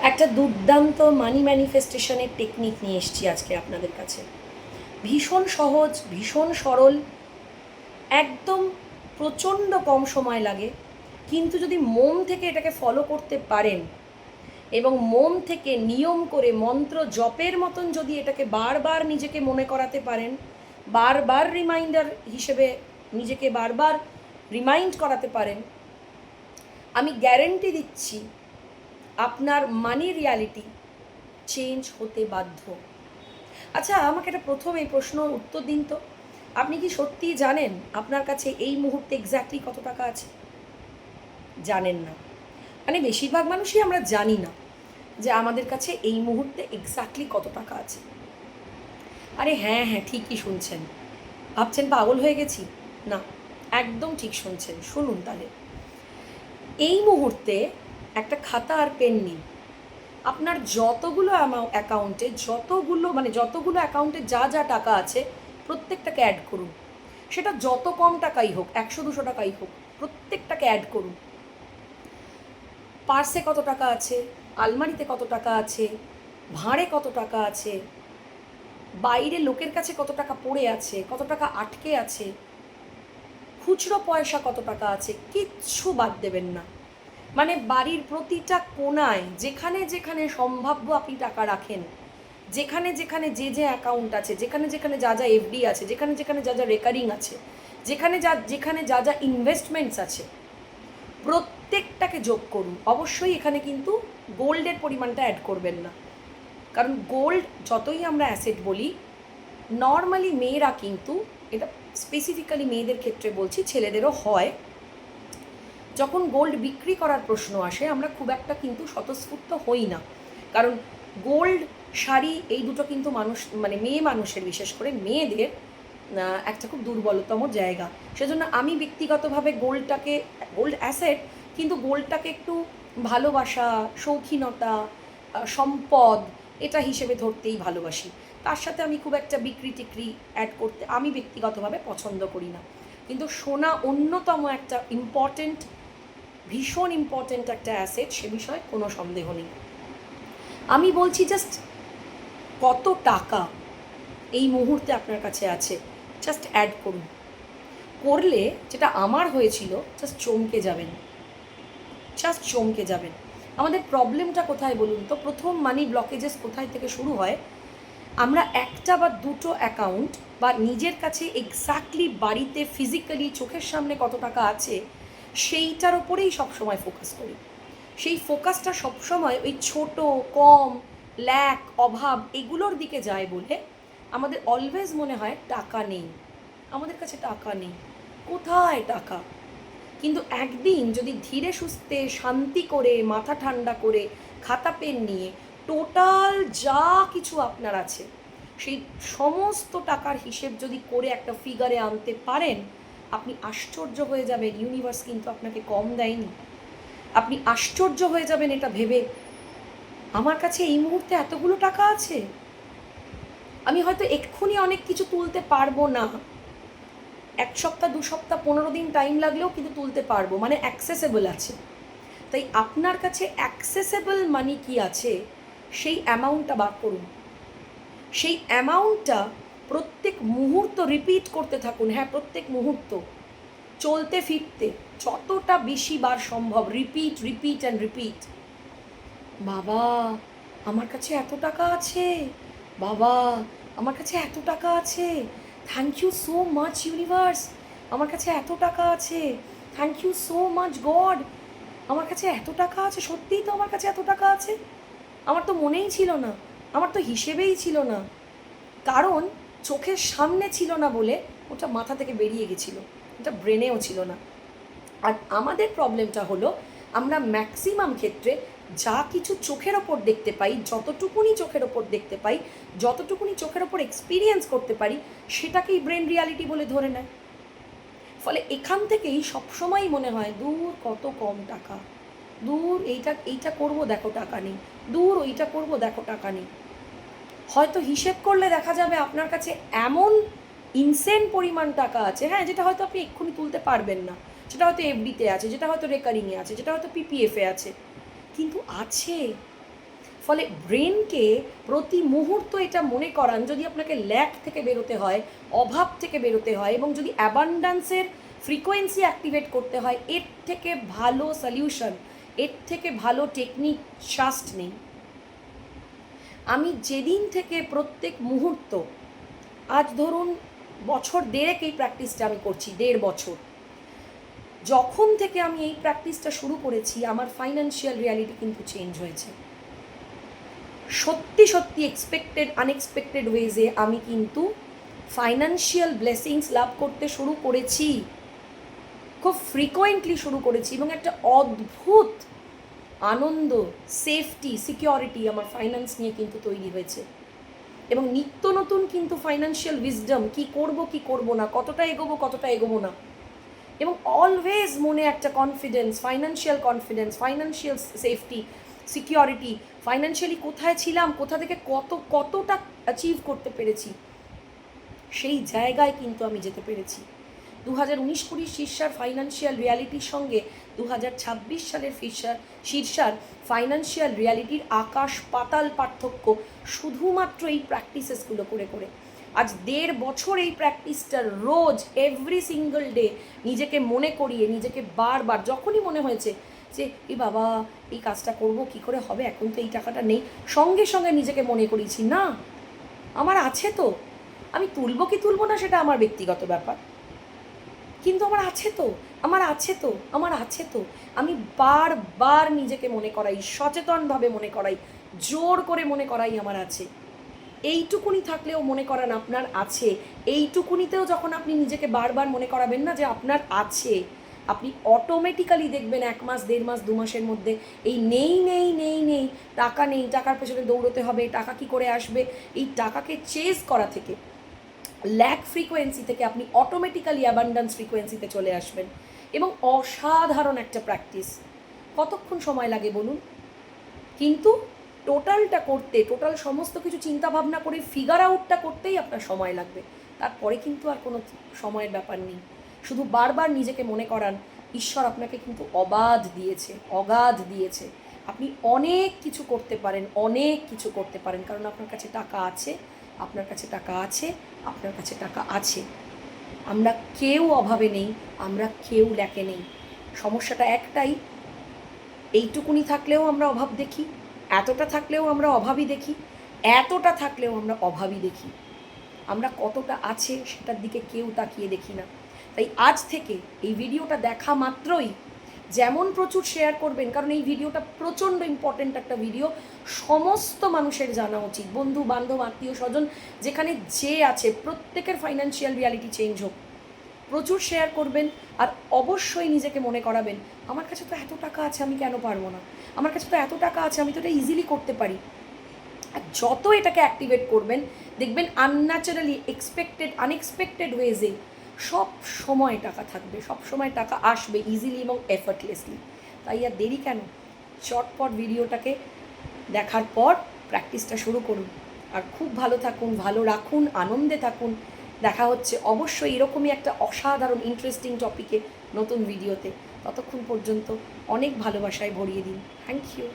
একটা দুর্দান্ত মানি ম্যানিফেস্টেশনের টেকনিক নিয়ে এসেছি আজকে আপনাদের কাছে। ভীষণ সহজ, ভীষণ সরল, একদম প্রচণ্ড কম সময় লাগে, কিন্তু যদি মন থেকে এটাকে ফলো করতে পারেন এবং মন থেকে নিয়ম করে মন্ত্র জপের মতন যদি এটাকে বারবার নিজেকে মনে করাতে পারেন, বারবার রিমাইন্ডার হিসেবে নিজেকে বারবার রিমাইন্ড করাতে পারেন, আমি গ্যারেন্টি দিচ্ছি আপনার মানি রিয়ালিটি চেঞ্জ হতে বাধ্য। আচ্ছা, আমাকে একটা প্রথম এই প্রশ্নের উত্তর দিন তো, আপনি কি সত্যিই জানেন আপনার কাছে এই মুহূর্তে এক্স্যাক্টলি কত টাকা আছে? জানেন না। মানে বেশিরভাগ মানুষই আমরা জানি না যে আমাদের কাছে এই মুহূর্তে এক্স্যাক্টলি কত টাকা আছে। আরে হ্যাঁ হ্যাঁ, ঠিকই শুনছেন। ভাবছেন পাগল হয়ে গেছি? না, একদম ঠিক শুনছেন। শুনুন তাহলে। এই মুহূর্তে একটা খাতা আর পেন নিন। আপনার যতগুলো অ্যাকাউন্টে যতগুলো অ্যাকাউন্টে যা যা টাকা আছে প্রত্যেকটাকে অ্যাড করুন। সেটা যত কম টাকাই হোক, 100-200 টাকাই হোক, প্রত্যেকটাকে অ্যাড করুন। পার্সে কত টাকা আছে, আলমারিতে কত টাকা আছে, ভাঁড়ে কত টাকা আছে, বাইরে লোকের কাছে কত টাকা পড়ে আছে, কত টাকা আটকে আছে, খুচরো পয়সা কত টাকা আছে, কিচ্ছু বাদ দেবেন না। মানে বাড়ির প্রতিটা কোণায় যেখানে যেখানে সম্ভাব্য আপনি টাকা রাখেন, যেখানে যেখানে যে যে অ্যাকাউন্ট আছে, যেখানে যেখানে যা যা এফডি আছে, যেখানে যেখানে যা যা রেকারিং আছে, যেখানে যা যা ইনভেস্টমেন্টস আছে, প্রত্যেকটাকে যোগ করুন। অবশ্যই এখানে কিন্তু গোল্ডের পরিমাণটা অ্যাড করবেন না, কারণ গোল্ড যতই আমরা অ্যাসেট বলি, নর্মালি মেয়েরা কিন্তু, এটা স্পেসিফিক্যালি মেয়েদের ক্ষেত্রে বলছি, ছেলেদেরও হয়, যখন গোল্ড বিক্রি করার প্রশ্ন আসে আমরা খুব একটা কিন্তু স্বতঃস্ফূর্ত হই না, কারণ গোল্ড শাড়ি এই দুটো কিন্তু মেয়ে মানুষের, বিশেষ করে মেয়েদের একটা খুব দুর্বলতম জায়গা। সেজন্য আমি ব্যক্তিগতভাবে গোল্ড অ্যাসেট, কিন্তু গোল্ডটাকে একটু ভালোবাসা, শৌখিনতা, সম্পদ এটা হিসেবে ধরতেই ভালোবাসি। তার সাথে আমি খুব একটা বিক্রি টিক্রি অ্যাড করতে আমি ব্যক্তিগতভাবে পছন্দ করি না। কিন্তু সোনা অন্যতম একটা ভীষণ ইম্পর্ট্যান্ট একটা অ্যাসেট, সে বিষয়ে কোনো সন্দেহ নেই। আমি বলছি জাস্ট কত টাকা এই মুহূর্তে আপনার কাছে আছে, জাস্ট অ্যাড করুন। করলে যেটা আমার হয়েছিল, জাস্ট চমকে যাবেন, আমাদের প্রবলেমটা কোথায় বলুন তো? প্রথম মানি ব্লকেজেস কোথায় থেকে শুরু হয়? আমরা একটা বা দুটো অ্যাকাউন্ট বা নিজের কাছে এক্স্যাক্টলি বাড়িতে ফিজিক্যালি চোখের সামনে কত টাকা আছে সেইটার ওপরেই সবসময় ফোকাস করি। সেই ফোকাসটা সবসময় ওই ছোট, কম, ল্যাক, অভাব এগুলোর দিকে যায় বলে আমাদের অলওয়েজ মনে হয় টাকা নেই, আমাদের কাছে টাকা নেই, কোথায় টাকা? কিন্তু একদিন যদি ধীরে সুস্থে শান্তি করে মাথা ঠান্ডা করে খাতা পেন নিয়ে টোটাল যা কিছু আপনার আছে সেই সমস্ত টাকার হিসেব যদি করে একটা ফিগারে আনতে পারেন, আপনি আশ্চর্য হয়ে যাবেন ইউনিভার্স কিন্তু আপনাকে কম দেয়নি। আপনি আশ্চর্য হয়ে যাবেন এটা ভেবে, আমার কাছে এই মুহূর্তে এতগুলো টাকা আছে। আমি হয়তো এক্ষুনি অনেক কিছু তুলতে পারবো না, 1 সপ্তাহ 2 সপ্তাহ 15 দিন টাইম লাগলেও কিন্তু তুলতে পারবো, মানে অ্যাক্সেসেবল আছে। তাই আপনার কাছে অ্যাক্সেসেবল মানি কি আছে সেই অ্যামাউন্টটা বার করুন। সেই অ্যামাউন্টটা প্রত্যেক মুহূর্ত রিপিট করতে থাকুন। হ্যাঁ, প্রত্যেক মুহূর্ত চলতে ফিরতে যতটা বেশি বার সম্ভব রিপিট অ্যান্ড রিপিট। বাবা, আমার কাছে এত টাকা আছে, বাবা আমার কাছে এত টাকা আছে, thank you so much universe, আমার কাছে এত টাকা আছে, thank you so much god, আমার কাছে এত টাকা আছে, সত্যিই তো আমার কাছে এত টাকা আছে, আমার তো মনেই ছিল না, আমার তো হিসেবেই ছিল না, কারণ চোখের সামনে ছিল না বলে ওটা মাথা থেকে বেরিয়ে গেছিলো, ওটা ব্রেনেও ছিল না। আর আমাদের প্রবলেমটা হলো আমরা ম্যাক্সিমাম ক্ষেত্রে যা কিছু চোখের ওপর দেখতে পাই, যতটুকুনি চোখের ওপর দেখতে পাই, যতটুকুনি চোখের ওপর এক্সপিরিয়েন্স করতে পারি, সেটাকেই ব্রেন রিয়ালিটি বলে ধরে নেয়। ফলে এখান থেকেই সবসময়ই মনে হয় দূর কত কম টাকা, দূর এইটা করবো দেখো টাকা নেই, দূর ওইটা করবো দেখো টাকা নেই। হয়তো হিসেব করলে দেখা যাবে আপনার কাছে এমন ইনসেন পরিমাণ টাকা আছে, হ্যাঁ, যেটা হয়তো আপনি এক্ষুনি তুলতে পারবেন না, যেটা হয়তো এফডিতে আছে, যেটা হয়তো রেকারিংয়ে আছে, যেটা হয়তো পিপিএফে আছে, কিন্তু আছে। ফলে ব্রেনকে প্রতি মুহূর্ত এটা মনে করান, যদি আপনাকে ল্যাক থেকে বেরোতে হয়, অভাব থেকে বেরোতে হয়, এবং যদি অ্যাবান্ডান্সের ফ্রিকোয়েন্সি অ্যাক্টিভেট করতে হয়, এর থেকে ভালো সলিউশন, এর থেকে ভালো টেকনিক জাস্ট নেই। আমি যেদিন থেকে প্রত্যেক মুহূর্ত, আজ ধরুন বছর দেড়েক এই প্র্যাকটিসটা আমি করছি, 1.5 বছর, যখন থেকে আমি এই প্র্যাকটিসটা শুরু করেছি আমার ফাইন্যান্সিয়াল রিয়ালিটি কিন্তু চেঞ্জ হয়েছে। সত্যি সত্যি এক্সপেক্টেড আনএক্সপেক্টেড ওয়েজে আমি কিন্তু ফাইন্যান্সিয়াল ব্লেসিংস লাভ করতে শুরু করেছি, খুব ফ্রিকোয়েন্টলি শুরু করেছি, এবং একটা অদ্ভুত আনন্দ, সেফটি, সিকিউরিটি আমার ফাইন্যান্স নিয়ে কিন্তু তৈরি হয়েছে। এবং নিত্য নতুন কিন্তু ফাইন্যান্সিয়াল উইজডম, কি করব না, কতটা এগোবো না, এবং অলওয়েজ মনে একটা confidence, financial safety, security, financially কোথায় ছিলাম, কোথা থেকে কতটা অ্যাচিভ করতে পেরেছি, সেই জায়গায় কিন্তু আমি যেতে পেরেছি। 2019-20 শীর্ষার ফাইন্যান্সিয়াল রিয়ালিটির সঙ্গে 2026 সালের শীর্ষার ফাইন্যান্সিয়াল রিয়ালিটির আকাশ পাতাল পার্থক্য, শুধুমাত্র এই প্র্যাকটিসেসগুলো করে করে। আজ 1.5 বছর এই প্র্যাকটিসটা রোজ এভরি সিঙ্গল ডে নিজেকে মনে করিয়ে, নিজেকে বারবার যখনই মনে হয়েছে যে এই বাবা এই কাজটা করব, কি করে হবে, এখন তো এই টাকাটা নেই, সঙ্গে সঙ্গে নিজেকে মনে করিয়েছি, না আমার আছে তো, আমি তুলবো কি তুলবো না সেটা আমার ব্যক্তিগত ব্যাপার, কিন্তু আমার আছে তো। আমি বারবার নিজেকে মনে করাই, সচেতনভাবে মনে করাই, জোর করে মনে করাই আমার আছে। এইটুকুনি থাকলেও মনে করান আপনার আছে, এইটুকুনিতেও যখন আপনি নিজেকে বারবার মনে করাবেন না যে আপনার আছে, আপনি অটোমেটিক্যালি দেখবেন 1 মাস, 1.5 মাস, 2 মাসের মধ্যে এই নেই, টাকা নেই, টাকার পেছনে দৌড়তে হবে, টাকা কি করে আসবে, এই টাকাকে চেজ করা থেকে, ল্যাক ফ্রিকোয়েন্সি থেকে আপনি অটোমেটিক্যালি অ্যাবান্ডান্স ফ্রিকোয়েন্সিতে চলে আসবেন। এবং অসাধারণ একটা প্র্যাকটিস। কতক্ষণ সময় লাগে বলুন, কিন্তু টোটালটা করতে, টোটাল সমস্ত কিছু চিন্তাভাবনা করে ফিগার আউটটা করতেই আপনার সময় লাগবে, তারপরে কিন্তু আর কোনো সময়ের ব্যাপার নেই। শুধু বারবার নিজেকে মনে করান ঈশ্বর আপনাকে কিন্তু অগাধ দিয়েছে, আপনি অনেক কিছু করতে পারেন, কারণ আপনার কাছে টাকা আছে। আমরা কেউ অভাবে নেই, আমরা কেউ ল্যাকে নেই। সমস্যাটা একটাই, এইটুকুনি থাকলেও আমরা অভাব দেখি, এতটা থাকলেও আমরা অভাবই দেখি, এতটা থাকলেও আমরা অভাবই দেখি। আমরা কতটা আছে সেটার দিকে কেউ তাকিয়ে দেখি না। তাই আজ থেকে এই ভিডিওটা দেখা মাত্রই যেমন প্রচুর শেয়ার করবেন, কারণ এই ভিডিওটা প্রচণ্ড ইম্পর্টেন্ট একটা ভিডিও, সমস্ত মানুষের জানা উচিত, বন্ধু বান্ধব আত্মীয় স্বজন যেখানে যে আছে প্রত্যেকের ফাইন্যান্সিয়াল রিয়ালিটি চেঞ্জ হোক। প্রচুর শেয়ার করবেন, আর অবশ্যই নিজেকে মনে করাবেন আমার কাছে তো এত টাকা আছে, আমি কেন পারবো না, আমার কাছে তো এত টাকা আছে, আমি তো এটা ইজিলি করতে পারি। আর যত এটাকে অ্যাক্টিভেট করবেন দেখবেন আনন্যাচারালি, আনএক্সপেক্টেড ওয়েজে সব সময় টাকা থাকবে, সব সময় টাকা আসবে ইজিলি এবং এফর্টলেসলি। তাই আর দেরি কেন, চটপট ভিডিওটাকে দেখার পর প্র্যাকটিসটা শুরু করুন। আর খুব ভালো থাকুন, ভালো রাখুন, আনন্দে থাকুন। দেখা হচ্ছে অবশ্যই এরকমই একটা অসাধারণ ইন্টারেস্টিং টপিকে নতুন ভিডিওতে। ততক্ষণ পর্যন্ত অনেক ভালোবাসায় ভরিয়ে দিন। Thank you.